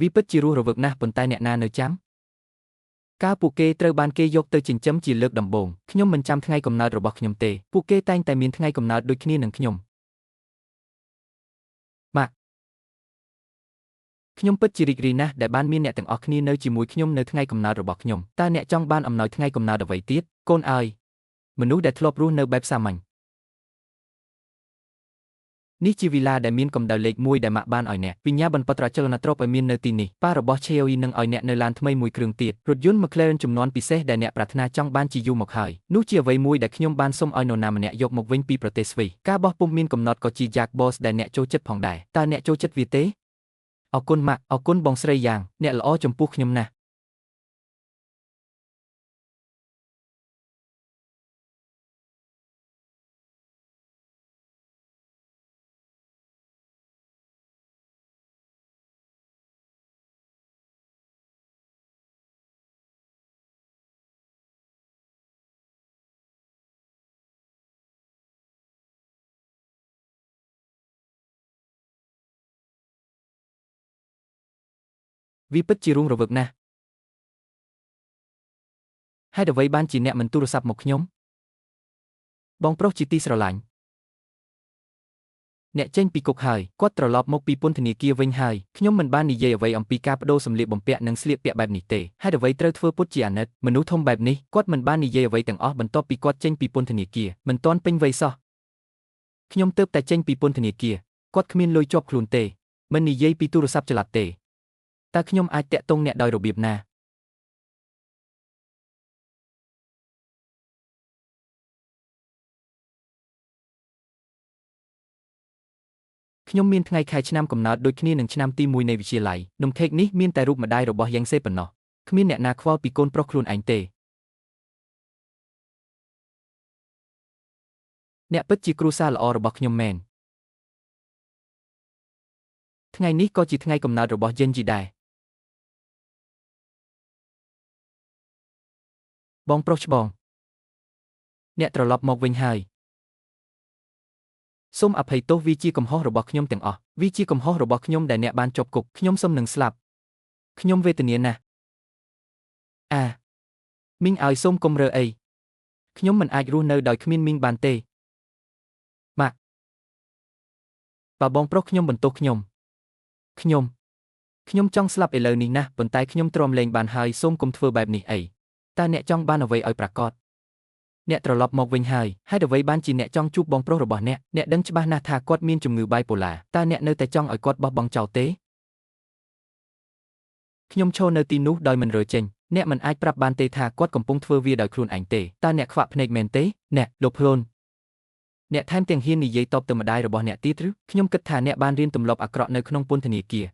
វាពិតជារស់រវើកណាស់ប៉ុន្តែអ្នកណានៅចាំកាលពួកគេត្រូវបានគេយកទៅចិញ្ចឹមជាលើកដំបូងខ្ញុំមិនចាំថ្ងៃកំណើតរបស់ខ្ញុំទេពួកគេតែងតែមានថ្ងៃកំណើតដូចគ្នានឹងខ្ញុំម៉ាក់ខ្ញុំពិតជារីករាយណាស់ដែលបានមានអ្នកទាំងអស់គ្នានៅជាមួយខ្ញុំនៅថ្ងៃកំណើតរបស់ខ្ញុំតើអ្នកចង់បានអំណោយថ្ងៃកំណើតអ្វីទៀតកូនអើយមនុស្សដែលធ្លាប់រស់នៅបែបសាមញ្ញនេះជាវីឡាដែលមានកម្ដៅលេខ1ដែលម៉ាក់បានឲ្យអ្នកវិញ្ញាបនបត្រអចលនទ្រព្យឲ្យមាននៅទីនេះប៉ារបស់ Cheoyi នឹងឲ្យអ្នកនៅឡានថ្មីមួយគ្រឿងទៀតរថយន្ត McLaren ចំនួនពិសេសដែលអ្នកប្រាថ្នាចង់បានជាយូរមកហើយនោះជាអ្វីមួយដែលខ្ញុំបានសុំឲ្យនរណាម្នាក់យកមកវិញពីប្រទេសស្វីសការបោះពុម្ពមានកំណត់ក៏ជា Jack Boss ដែលអ្នកចូលចិត្តផងដែរតើអ្នកចូលចិត្តវាទេអរគុណម៉ាក់អរគុណបងស្រីយ៉ាងអ្នកល្អចំពោះខ្ញុំណាស់វាពិតជារស់រវើកណាស់ហេតុអ្វីបានជាអ្នកមិនទូរស័ព្ទមកខ្ញុំបងប្រុសជាទីស្រឡាញ់អ្នកចេញពីគុកហើយគាត់ត្រឡប់មកពីពន្ធនាគារវិញហើយខ្ញុំមិនបាននិយាយអ្វីអំពីការបដូរសម្លៀកបំពាក់និងស្លៀកពាក់បែបនេះទេហេតុអ្វីត្រូវធ្វើពុតជាអាណិតមនុស្សធំបែបនេះគាត់មិនបាននិយាយអ្វីទាំងអស់បន្ទាប់ពីគាត់ចេញពីពន្ធនាគារមិនទាន់ពេញវ័យសោះខ្ញុំទើបតែចេញពីពន្ធនាគារគាត់គ្មានលុយជាប់ខ្លួនទេមិននិយាយពីទូរស័ព្ទចល័តទេតើខ្ញុំអាចតាក់ទងអ្នកដោយរបៀបណាខ្ញុំមានថ្ងៃខែឆ្នាំកំណើតដូចគ្នានឹងឆ្នាំទី1នៃវិទ្យាល័យនំខេកនេះមានតែរូបម្ដាយរបស់យ៉ាងសេប៉ុណ្ណោះគ្មានអ្នកណាខ្វល់ពីកូនប្រុសខ្លួនឯងទេអ្នកពិតជាគ្រួសារល្អរបស់ខ្ញុំមែនថ្ងៃនេះក៏ជាថ្ងៃកំណើតរបស់យិនជីដែរបងប្រុសច្បងអ្នកត្រឡប់មកវិញហើយសូមអភ័យទោសវាជាកំហុសរបស់ខ្ញុំទាំងអស់វាជាកំហុសរបស់ខ្ញុំដែលអ្នកបានជាប់គុកខ្ញុំសុំនឹងស្លាប់ខ្ញុំវេទនាណាស់មីងឲ្យសូមកុំរើអីខ្ញុំមិនអាចរស់នៅដោយគ្មានមីងបានទេម៉ាក់បើបងប្រុសខ្ញុំបន្ទោសខ្ញុំចង់ស្លាប់ឥឡូវនេះណាស់ប៉ុន្តែខ្ញុំទ្រាំលែងបានហើយសូមកុំធ្វើបែបនេះអីតើអ្នកចង់បានអ្វីឲ្យប្រាកដអ្នកត្រឡប់មកវិញហើយហេតុអ្វីបានជាអ្នកចង់ជួបបងប្រុសរបស់អ្នកដឹងច្បាស់ណាស់ថាគាត់មានជំងឺបាយប៉ូឡាតើអ្នកនៅតែចង់ឲ្យគាត់បោះបង់ចោលទេខ្ញុំឈរនៅទីនោះដោយមិនរើចេញអ្នកមិនអាចប្រាប់បានទេថាគាត់កំពុងធ្វើវាដោយខ្លួនឯងទេតើអ្នកខ្វាក់ភ្នែកមែនទេអ្នកលោកខ្លួនអ្នកថែមទាំងហ៊ាននិយាយតបទៅម្ដាយរបស់អ្នកទៀតឬខ្ញុំគិតថាអ្នកបានរៀនទម្លាប់អាក្រក់នៅក្នុងពន្ធនាគារ